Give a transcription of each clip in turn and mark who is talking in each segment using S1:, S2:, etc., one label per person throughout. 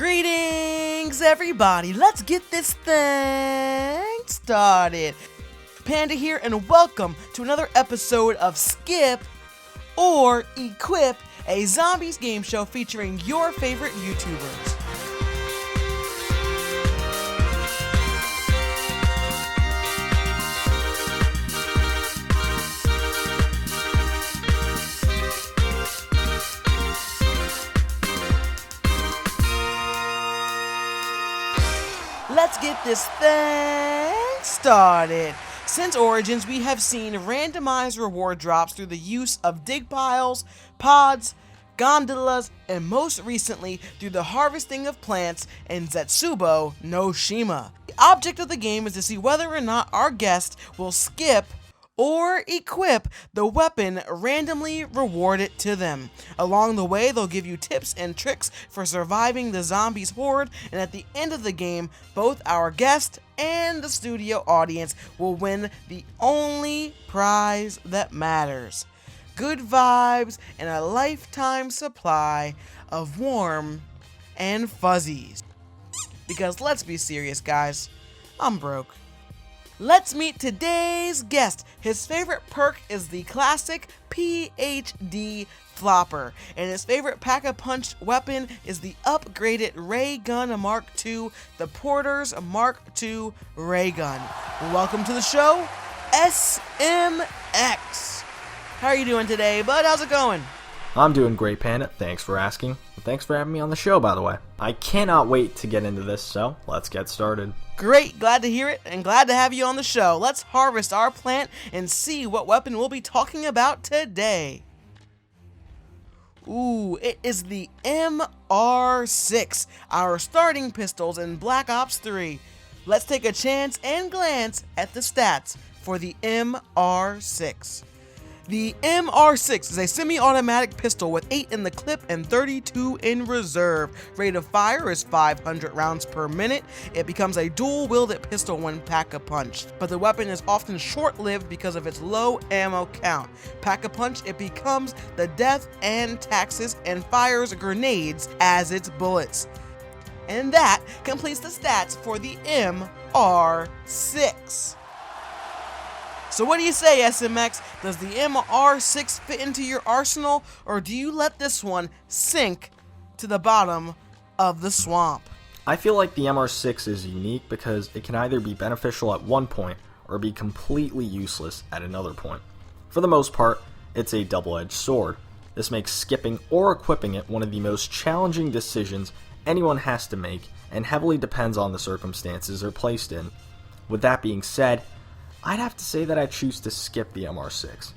S1: Greetings, everybody. Let's get this thing started. Panda here, and welcome to another episode of Skip or Equip, a zombies game show featuring your favorite YouTubers. Let's get this thing started. Since Origins, we have seen randomized reward drops through the use of dig piles, pods, gondolas, and most recently through the harvesting of plants in Zetsubou No Shima. The object of the game is to see whether or not our guest will skip or equip the weapon randomly rewarded to them. Along the way, they'll give you tips and tricks for surviving the zombies horde, and at the end of the game, both our guest and the studio audience will win the only prize that matters: good vibes and a lifetime supply of warm and fuzzies. Because let's be serious, guys, I'm broke. Let's meet today's guest. His favorite perk is the classic PhD flopper, and his favorite pack-a-punch weapon is the upgraded ray gun Mark II, the Porter's Mark II ray gun. Welcome to the show, SMX. How are you doing today, bud? How's it going?
S2: I'm doing great, Panda. Thanks for asking. Thanks for having me on the show, by the way. I cannot wait to get into this, so let's get started.
S1: Great, glad to hear it, and glad to have you on the show. Let's harvest our plant and see what weapon we'll be talking about today. Ooh, it is the MR6, our starting pistols in Black Ops 3. Let's take a chance and glance at the stats for the MR6. The MR6 is a semi-automatic pistol with 8 in the clip and 32 in reserve. Rate of fire is 500 rounds per minute. It becomes a dual-wielded pistol when pack-a-punched, but the weapon is often short-lived because of its low ammo count. Pack-a-punch, it becomes the death and taxes and fires grenades as its bullets. And that completes the stats for the MR6. So what do you say, SMX? Does the MR6 fit into your arsenal, or do you let this one sink to the bottom of the swamp?
S2: I feel like the MR6 is unique because it can either be beneficial at one point or be completely useless at another point. For the most part, it's a double-edged sword. This makes skipping or equipping it one of the most challenging decisions anyone has to make, and heavily depends on the circumstances they're placed in. With that being said, I'd have to say that I choose to skip the MR6.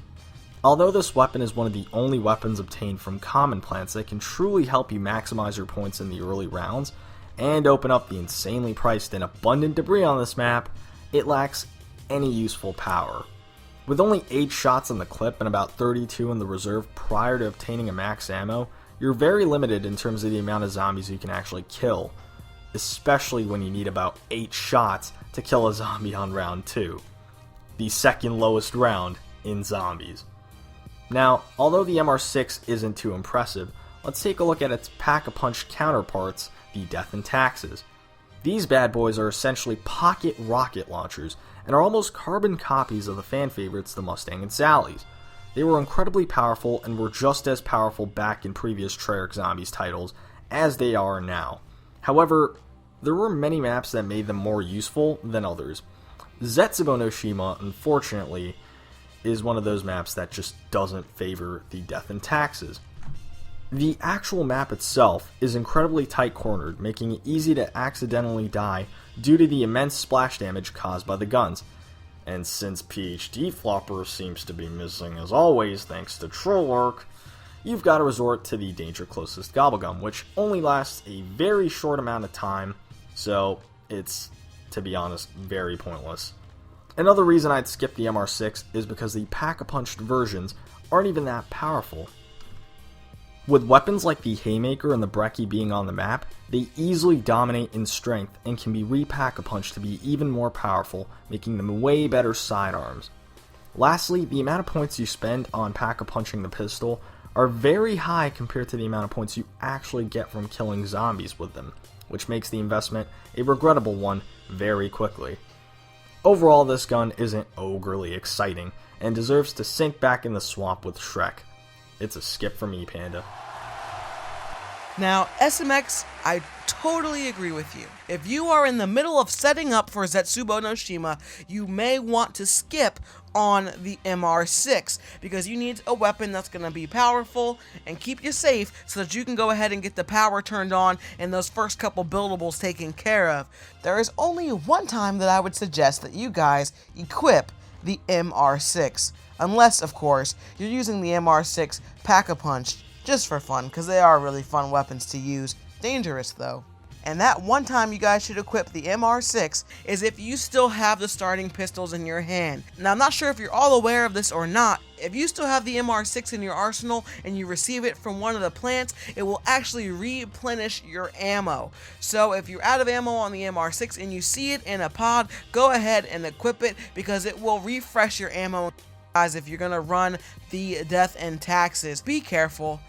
S2: Although this weapon is one of the only weapons obtained from common plants that can truly help you maximize your points in the early rounds, and open up the insanely priced and abundant debris on this map, it lacks any useful power. With only 8 shots in the clip and about 32 in the reserve prior to obtaining a max ammo, you're very limited in terms of the amount of zombies you can actually kill, especially when you need about 8 shots to kill a zombie on round 2. The second lowest round in zombies. Now, although the MR6 isn't too impressive, let's take a look at its pack-a-punch counterparts, the Death and Taxes. These bad boys are essentially pocket rocket launchers, and are almost carbon copies of the fan favorites, the Mustang and Sallies. They were incredibly powerful, and were just as powerful back in previous Treyarch Zombies titles as they are now. However, there were many maps that made them more useful than others. Zetsubou No Shima, unfortunately, is one of those maps that just doesn't favor the Death and Taxes. The actual map itself is incredibly tight cornered, making it easy to accidentally die due to the immense splash damage caused by the guns. And since PhD Flopper seems to be missing as always thanks to Trollarch, you've got to resort to the danger closest gobblegum, which only lasts a very short amount of time, so it's, to be honest, very pointless. Another reason I'd skip the MR6 is because the pack-a-punched versions aren't even that powerful. With weapons like the Haymaker and the Brecci being on the map, they easily dominate in strength and can be re-pack-a-punched to be even more powerful, making them way better sidearms. Lastly, the amount of points you spend on pack-a-punching the pistol are very high compared to the amount of points you actually get from killing zombies with them, which makes the investment a regrettable one very quickly. Overall, this gun isn't overly exciting and deserves to sink back in the swamp with Shrek. It's a skip for me, Panda.
S1: Now, SMX, I totally agree with you. If you are in the middle of setting up for Zetsubou No Shima, you may want to skip on the MR6 because you need a weapon that's going to be powerful and keep you safe so that you can go ahead and get the power turned on and those first couple buildables taken care of. There is only one time that I would suggest that you guys equip the MR6, unless, of course, you're using the MR6 Pack-a-Punch just for fun, because they are really fun weapons to use. Dangerous, though. And that one time you guys should equip the MR6 is if you still have the starting pistols in your hand. Now, I'm not sure if you're all aware of this or not. If you still have the MR6 in your arsenal and you receive it from one of the plants, it will actually replenish your ammo. So if you're out of ammo on the MR6 and you see it in a pod, go ahead and equip it because it will refresh your ammo. Guys, if you're going to run the death and taxes, be careful.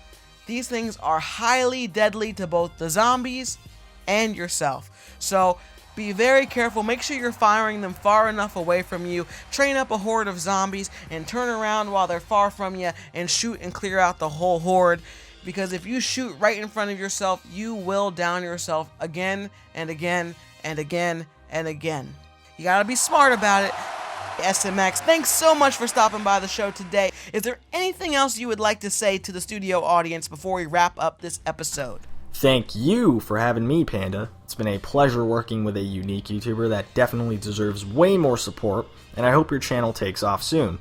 S1: These things are highly deadly to both the zombies and yourself. So be very careful. Make sure you're firing them far enough away from you. Train up a horde of zombies and turn around while they're far from you and shoot and clear out the whole horde. Because if you shoot right in front of yourself, you will down yourself again and again and again and again. You gotta be smart about it. SMX, thanks so much for stopping by the show today. Is there anything else you would like to say to the studio audience before we wrap up this episode?
S2: Thank you for having me, Panda. It's been a pleasure working with a unique YouTuber that definitely deserves way more support, and I hope your channel takes off soon.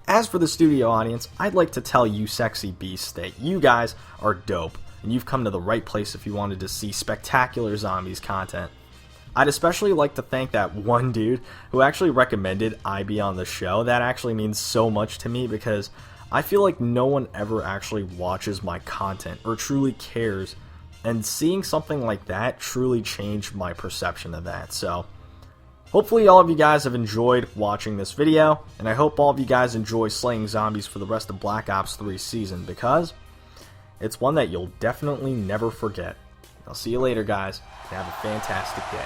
S2: As for the studio audience, I'd like to tell you sexy beasts that you guys are dope, and you've come to the right place if you wanted to see spectacular zombies content. I'd especially like to thank that one dude who actually recommended I be on the show. That actually means so much to me because I feel like no one ever actually watches my content or truly cares, and seeing something like that truly changed my perception of that. So hopefully all of you guys have enjoyed watching this video, and I hope all of you guys enjoy slaying zombies for the rest of Black Ops 3 season because it's one that you'll definitely never forget. I'll see you later, guys, and have a fantastic day.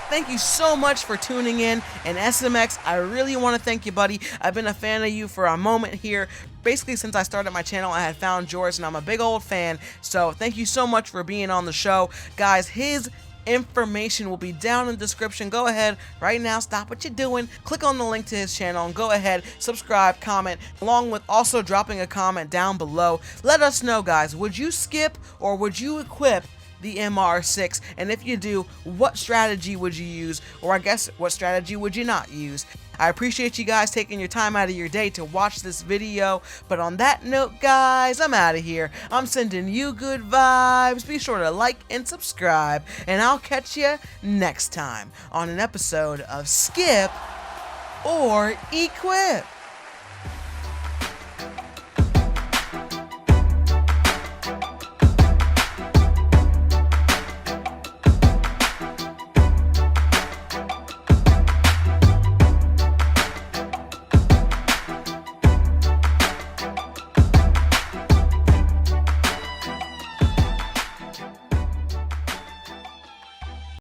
S1: Thank you so much for tuning in, and SMX, I really want to thank you, buddy. I've been a fan of you for a moment here. Basically, since I started my channel, I had found yours, and I'm a big old fan, so thank you so much for being on the show. Guys, his information will be down in the description. Go ahead right now, stop what you're doing, click on the link to his channel, and go ahead, subscribe, comment, along with also dropping a comment down below. Let us know, guys, would you skip or would you equip the MR6, and if you do, what strategy would you use, or I guess what strategy would you not use? I appreciate you guys taking your time out of your day to watch this video, but on that note, guys, I'm out of here. I'm sending you good vibes. Be sure to like and subscribe, and I'll catch you next time on an episode of Skip or Equip.